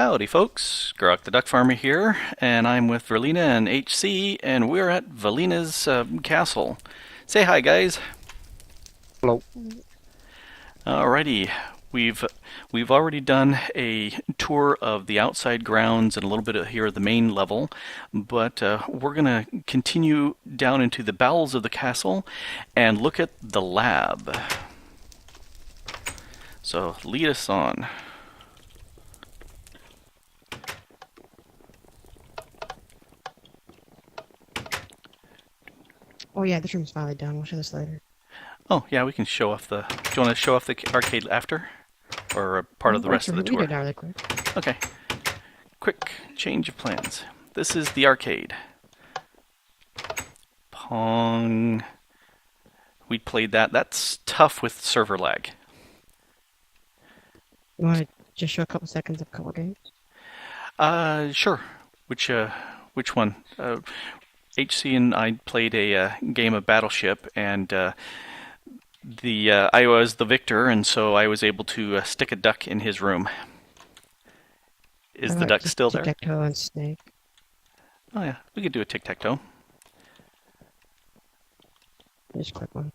Howdy folks, Grok the DuckFarmer here, and I'm with Verlena and HC, and we're at Verlena's castle. Say hi guys. Hello. Alrighty, we've already done a tour of the outside grounds and a little bit of here at the main level, but we're gonna continue down into the bowels of the castle and look at the lab. So lead us on. Oh yeah, this room's finally done. We'll show this later. Oh yeah, we can show off the. Do you want to show off the arcade after, or part of the rest of the We tour? did that really quick. Okay. Quick change of plans. This is the arcade. Pong. We played that. That's tough with server lag. You want to just show a couple seconds of a couple games? Sure. Which one? HC and I played a game of Battleship, and I was the victor, and so I was able to stick a duck in his room. Is the duck Just still there? tic-tac-toe and snake. Oh yeah, we could do a tic-tac-toe. Just a quick one.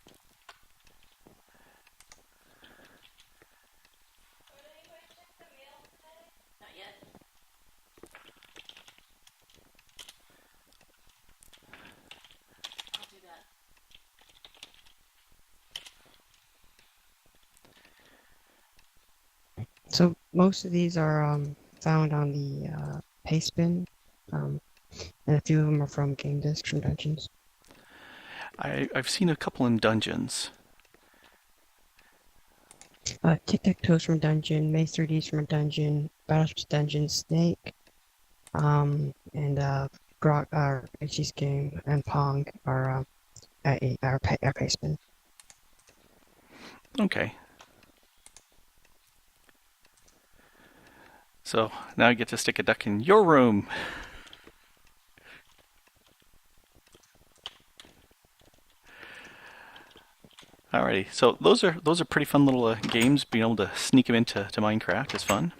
So most of these are found on the paste bin, and a few of them are from game discs from dungeons. I've seen a couple in dungeons. Tic-tac-toe's from dungeon, Maze 3D's from a dungeon, Battleship's dungeon, Snake, and Grok, HG's game, and Pong are our paste bin. Okay. So now I get to stick a duck in your room. Alrighty, so those are pretty fun little games. Being able to sneak them into Minecraft is fun.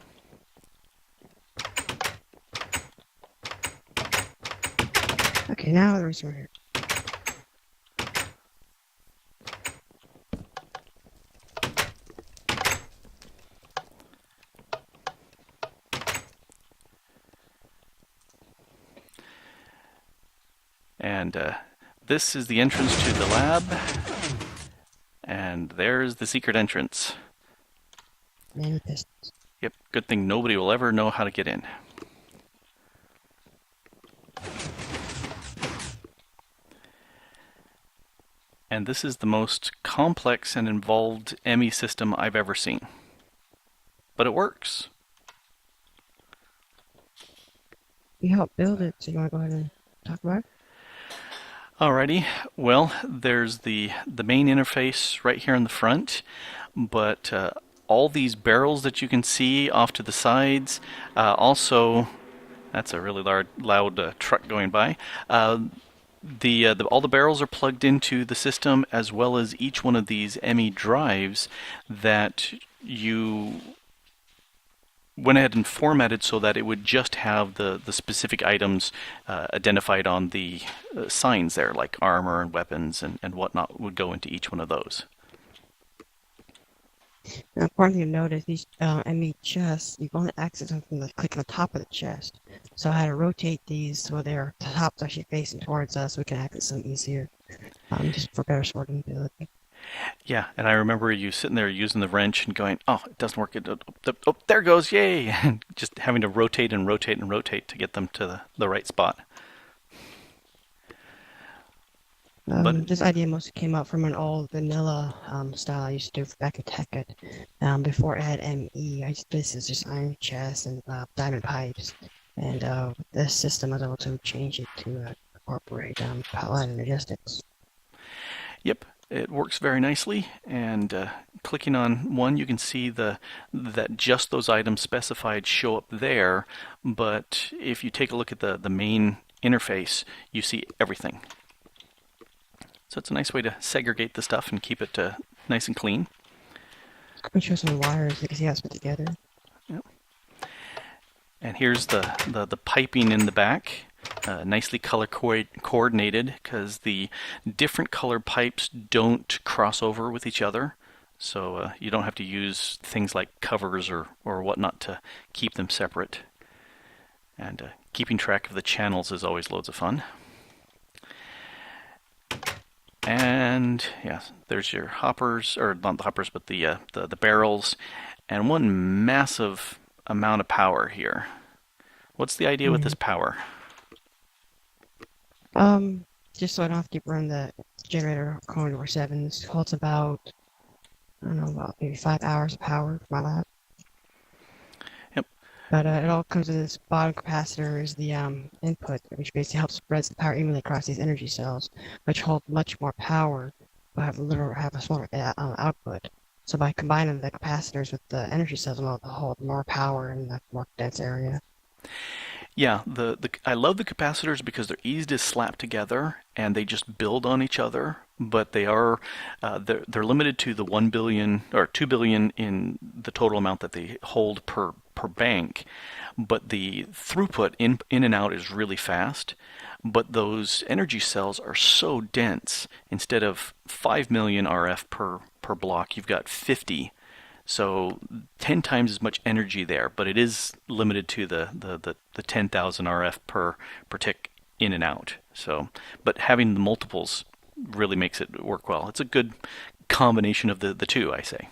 Okay, now the reason we're here. And this is the entrance to the lab. And there's the secret entrance. Many pistons. Yep, good thing nobody will ever know how to get in. And this is the most complex and involved ME system I've ever seen. But it works. You helped build it, so you want to go ahead and talk about it? Alrighty, well, there's the main interface right here in the front, but all these barrels that you can see off to the sides, also, that's a really loud truck going by. All the barrels are plugged into the system, as well as each one of these ME drives that you went ahead and formatted so that it would just have the specific items identified on the signs there, like armor and weapons and whatnot would go into each one of those. Now, important thing to note is these ME chests, you can only access them from the click on the top of the chest. So I had to rotate these so their top's actually facing towards us so we can access them easier, just for better sorting ability. Yeah, and I remember you sitting there using the wrench and going, oh, it doesn't work. Oh, there it goes, yay! And just having to rotate and rotate and rotate to get them to the right spot. This idea mostly came up from an old vanilla style I used to do back in Tekkit. Before it had ME, this is just iron chests and diamond pipes. And with this system, I was able to change it to incorporate pipeline logistics. Yep. It works very nicely, and clicking on one, you can see that just those items specified show up there, but if you take a look at the main interface, you see everything. So it's a nice way to segregate the stuff and keep it nice and clean. I can show some wires. You can see how it's put together. Yep. And here's the piping in the back, nicely color coordinated because the different color pipes don't cross over with each other. So you don't have to use things like covers or whatnot to keep them separate. And keeping track of the channels is always loads of fun. And yeah, there's your hoppers, or not the hoppers, but the barrels, and one massive amount of power here. What's the idea with this Mm. power? Just so I don't have to keep running the generator 24/7. This holds about, I don't know, about maybe 5 hours of power for my lab. Yep. But it all comes with this bottom capacitor is the input, which basically helps spread the power evenly across these energy cells, which hold much more power, but have a smaller output. So by combining the capacitors with the energy cells, it'll hold more power in a more dense area. Yeah, I love the capacitors because they're easy to slap together and they just build on each other. But they're limited to the 1 billion or 2 billion in the total amount that they hold per bank. But the throughput in and out is really fast. But those energy cells are so dense. Instead of 5 million RF per block, you've got 50. So 10 times as much energy there, but it is limited to the 10,000 RF per tick in and out. So, but having the multiples really makes it work well. It's a good combination of the two, I say.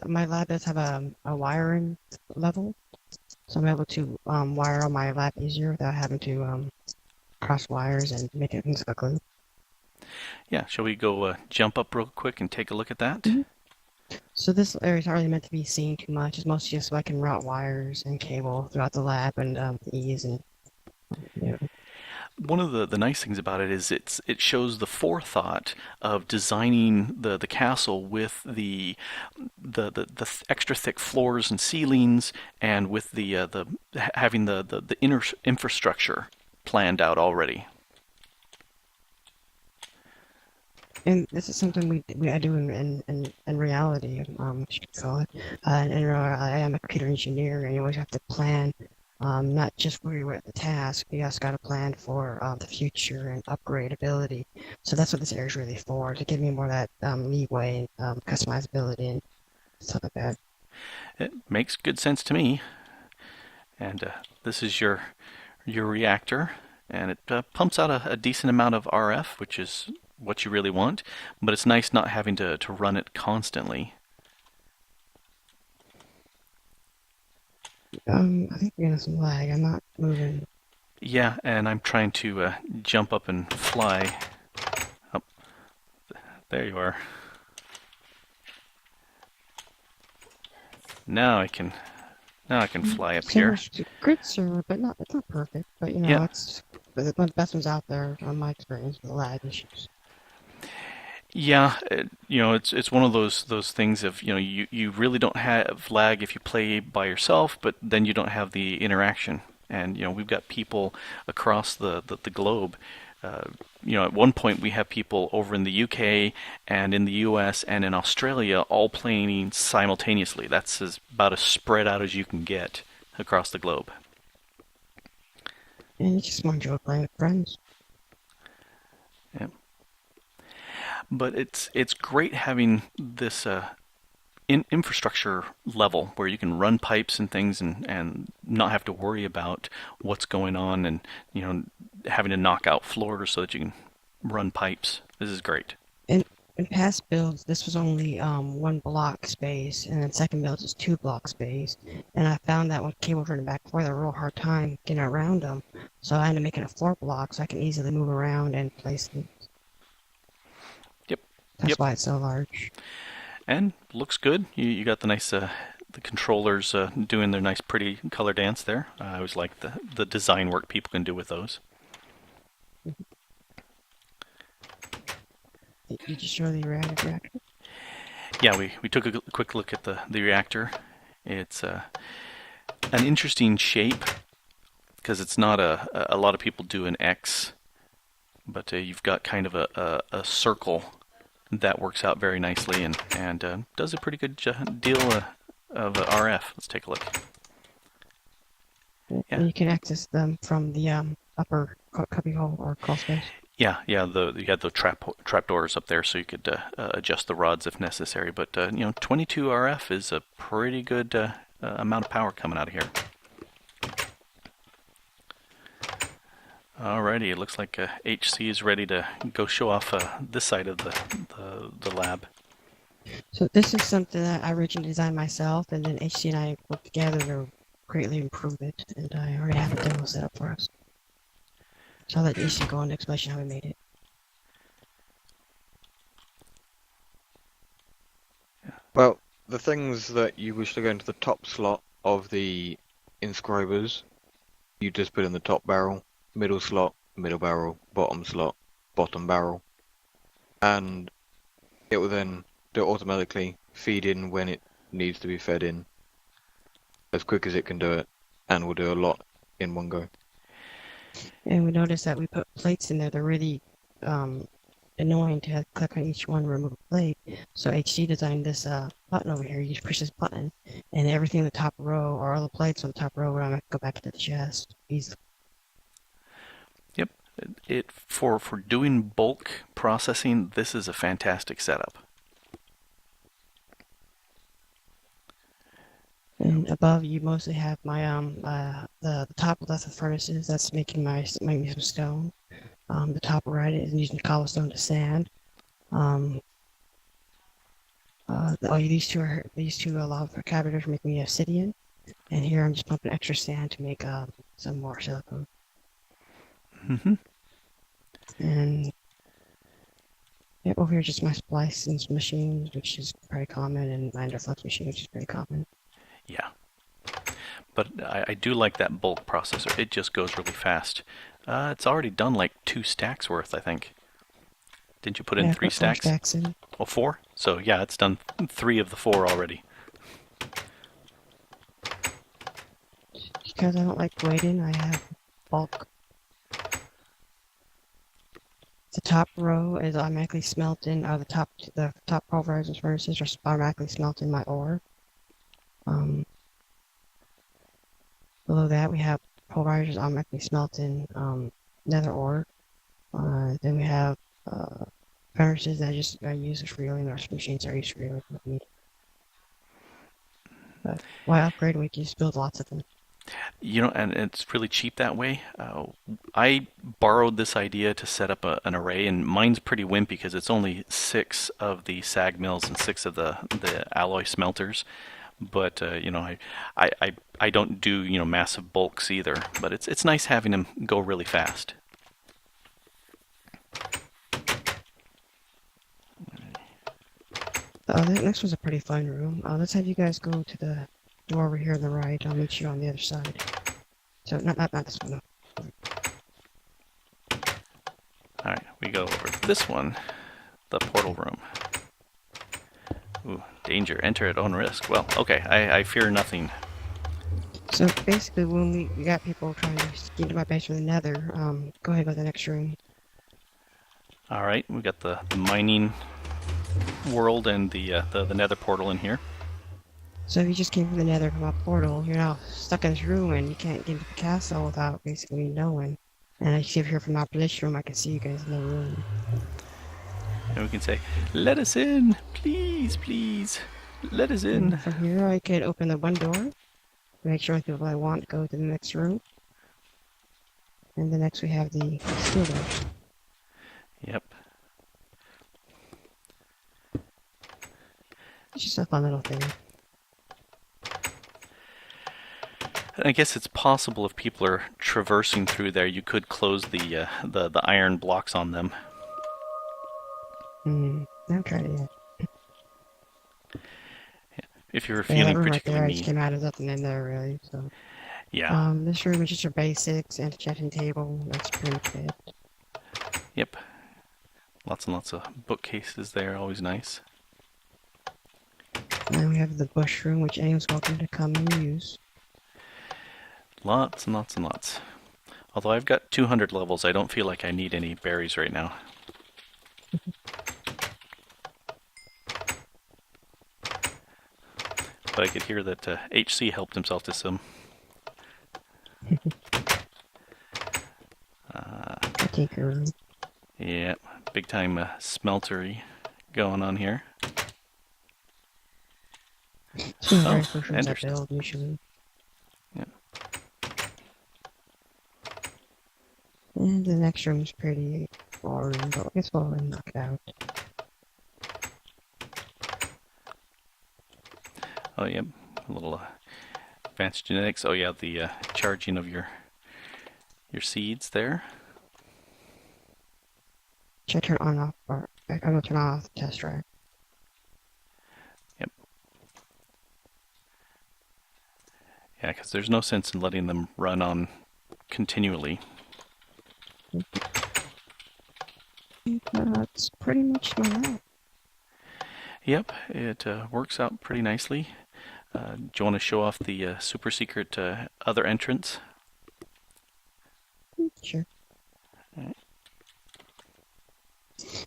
My lab does have a wiring level, so I'm able to wire all my lab easier without having to cross wires and make it look glue. Yeah, shall we go jump up real quick and take a look at that? Mhm. So this area is not really meant to be seen too much. It's mostly just so I can route wires and cable throughout the lab and ease and you know. One of the nice things about it is it shows the forethought of designing the castle with the extra thick floors and ceilings, and with the having the inner infrastructure planned out already. And this is something I do in reality, you could call it. I am a computer engineer, and you always have to plan, not just where you're at the task, but you also got to plan for the future and upgradability. So that's what this area is really for, to give me more of that leeway and customizability and stuff like that. It makes good sense to me. And this is your reactor, and it pumps out a decent amount of RF, which is what you really want, but it's nice not having to run it constantly. I think we're getting some lag. I'm not moving. Yeah, and I'm trying to jump up and fly. Oh, there you are. Now I can fly up here. Good, sir, but not it's not perfect. But Yeah, it's one of the best ones out there on my experience with the lag issues. yeah. It's one of those things of you really don't have lag if you play by yourself, but then you don't have the interaction. And we've got people across the globe. At one point we have people over in the UK and in the US and in Australia all playing simultaneously. That's about as spread out as you can get across the globe. And it's just one joke playing with friends. Yeah. But it's great having this infrastructure level where you can run pipes and things and not have to worry about what's going on, and having to knock out floors so that you can run pipes. This is great. In in past builds, this was only one block space, and then second builds is 2 block space. And I found that when cables running back and forth, I had a real hard time getting around them. So I ended up making it 4 blocks so I can easily move around and place them. Yep. That's Yep. why it's so large. And looks good. You got the nice the controllers doing their nice pretty color dance there. I always like the design work people can do with those. Did you just show the reactor? Yeah, we took a quick look at the reactor. It's an interesting shape because it's not a lot of people do an X, but you've got kind of a circle that works out very nicely and does a pretty good deal RF. Let's take a look. Yeah. And you can access them from the upper cubbyhole or crawl space. Yeah, yeah. You had the trap doors up there, so you could adjust the rods if necessary. But 22 RF is a pretty good amount of power coming out of here. Alrighty, it looks like HC is ready to go show off this side of the lab. So this is something that I originally designed myself, and then HC and I worked together to greatly improve it, and I already have a demo set up for us. So I'll let HC go on to explain how we made it. Well, the things that you wish to go into the top slot of the inscribers, you just put in the top barrel, middle slot, middle barrel, bottom slot, bottom barrel, and it will then do it automatically, feed in when it needs to be fed in, as quick as it can do it, and will do a lot in one go. And we noticed that we put plates in there. They're really annoying to have to click on each one to remove a plate. So HC designed this button over here. You just push this button, and everything in the top row, or all the plates on the top row, will go back into the chest easily. Yep. For doing bulk processing, this is a fantastic setup. And above, you mostly have my the top left of furnaces. That's making me some stone. The top right is using cobblestone to sand. These two lava carburetors make me obsidian, and here I'm just pumping extra sand to make some more silicone. Mm-hmm. And yeah, over here just my splicing machines, which is very common, and my underflux machine, which is very common. Yeah. But I do like that bulk processor. It just goes really fast. It's already done like 2 stacks worth, I think. Didn't you put in 3 stacks? 4 stacks in. Oh, 4? So yeah, it's done 3 of the 4 already. Because I don't like waiting, I have bulk. The top row is automatically smelting. The top pulverizers furnaces are automatically smelting my ore. Below that, we have pulverizers automatically smelting nether ore. Then we have furnaces that I use for reeling, or machines I use for reeling if needed. But why upgrade? We can just build lots of them. And it's really cheap that way. I borrowed this idea to set up an array, and mine's pretty wimpy because it's only 6 of the sag mills and 6 of the alloy smelters. But I don't do massive bulks either. But it's nice having them go really fast. The next one's a pretty fun room. Let's have you guys go to the door over here on the right. I'll meet you on the other side. So not this one. No. All right, we go over to this one, the portal room. Ooh, danger, enter at own risk. Well, okay, I fear nothing. So basically, when we got people trying to get into my base from the nether, go ahead and go to the next room. All right, we got the mining world and the nether portal in here. So if you just came from the nether from a portal, you're now stuck in this room and you can't get into the castle without basically knowing. And I see here from my position room, I can see you guys in the room. And we can say, let us in, please, please, let us in. And from here, I could open the one door, make sure the people I want go to the next room. And the next we have the steel doors. Yep. It's just a fun little thing. I guess it's possible if people are traversing through there, you could close the iron blocks on them. I haven't tried it yet. If you're feeling that room particularly right there, I just mean. came out of nothing in there really. So Yeah. this room is just your basics, enchanting table. That's pretty much it. Yep. Lots and lots of bookcases there, always nice. And then we have the bush room, which anyone's welcome to come and use. Lots and lots and lots. Although I've got 200 levels, I don't feel like I need any berries right now. But I could hear that HC helped himself to some. I take her room. Yeah, big time smeltery going on here. It's one of the very first rooms I Ender's build, usually. Yeah. And the next room's pretty boring, but it's already knocked out. Oh, yeah, a little advanced genetics. Oh, yeah, the charging of your seeds there. Should I turn on off? Or I'm gonna turn off the test track. Yep. Yeah, because there's no sense in letting them run on continually. That's pretty much my life. Yep, it works out pretty nicely. Do you want to show off the super secret other entrance? Sure. Right.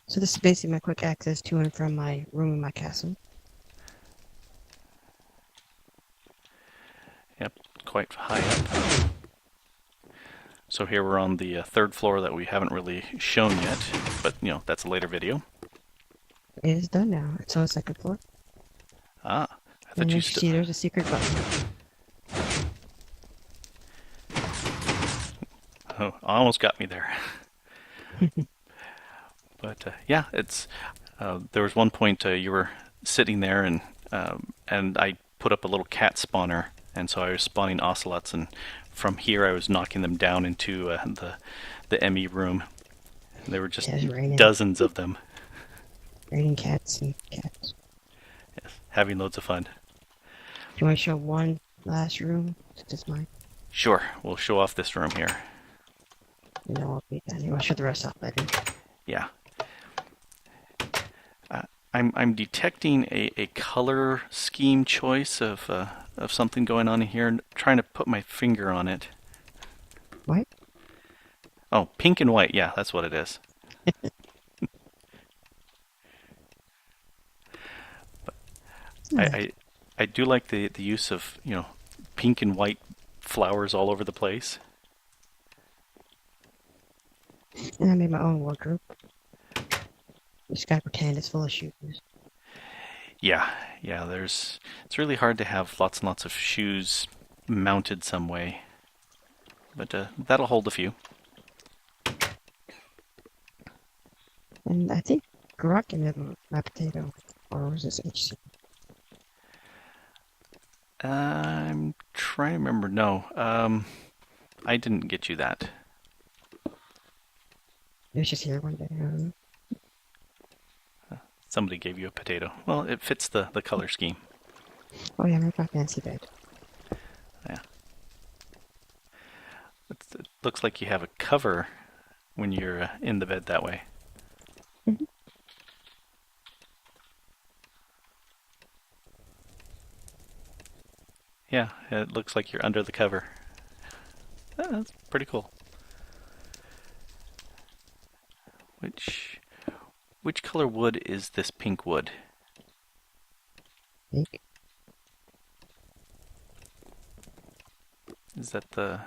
So this is basically my quick access to and from my room in my castle. Yep, quite high up. So here we're on the third floor that we haven't really shown yet, but you know, that's a later video. It is done now. It's on the second floor. Ah, I thought And you you see there's a secret button. Oh, almost got me there. But yeah, it's there was one point you were sitting there and I put up a little cat spawner, and so I was spawning ocelots, and from here I was knocking them down into the ME room. There were just dozens of them. Raining cats and cats. Yes, having loads of fun. Do you want to show one last room? Since it's mine. Sure, we'll show off this room here. And then I'll be done. You want to show the rest off later? Yeah. I'm detecting a color scheme choice of something going on in here, and trying to put my finger on it. What? Oh, pink and white. Yeah, that's what it is. But I do like the use of, you know, pink and white flowers all over the place. And I made my own wardrobe. Just gotta pretend it's full of shoes. Yeah, it's really hard to have lots and lots of shoes mounted some way. But that'll hold a few. And I think Grok gave me my potato. Or was this HC? I'm trying to remember. No, I didn't get you that. It was just here one day. Somebody gave you a potato. Well, it fits the color scheme. Oh yeah, make my fancy bed. Yeah. It looks like you have a cover when you're in the bed that way. Mm-hmm. Yeah, it looks like you're under the cover. That's pretty cool. Which color wood is this pink wood? Pink. Is that the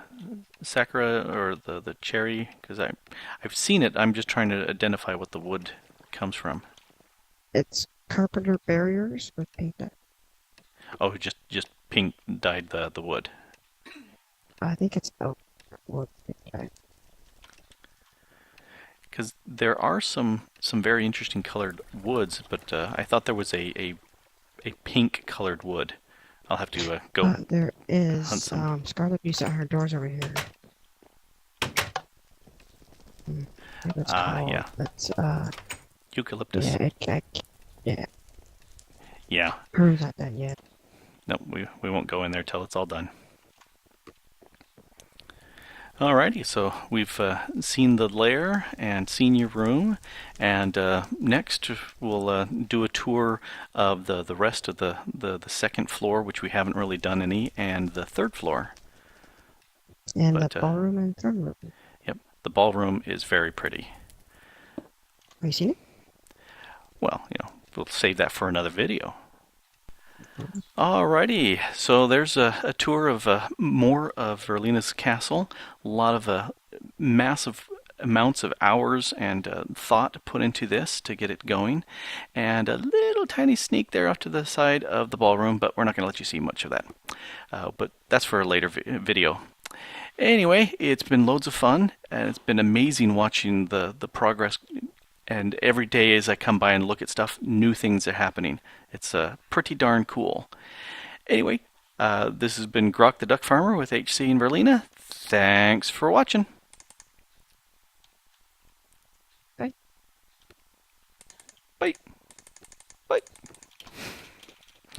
sakura or the cherry? Because I've seen it. I'm just trying to identify what the wood comes from. It's carpenter barriers with pink dye. Oh, just pink dyed the wood. I think it's oak wood pink dye. Because there are some very interesting colored woods, but I thought there was a pink colored wood. I'll have to go. There is hunt some. Scarlet used her doors over here. That's called. Yeah. That's Eucalyptus. Yeah. Yeah. Hers not done yet. No, we won't go in there till it's all done. Alrighty, so we've seen the lair and seen your room, and next we'll do a tour of the rest of the second floor, which we haven't really done any, and the third floor. And the ballroom and throne room. Yep, the ballroom is very pretty. Have you seen it? Well, you know, we'll save that for another video. Alrighty, so there's a tour of more of Verlena's castle. A lot of massive amounts of hours and thought put into this to get it going, and a little tiny sneak there off to the side of the ballroom, but we're not going to let you see much of that. But that's for a later video. Anyway, it's been loads of fun, and it's been amazing watching the progress. And every day as I come by and look at stuff, new things are happening. It's pretty darn cool. Anyway, this has been Grok the Duck Farmer with HC and Verlena. Thanks for watching. Bye. Bye. Bye.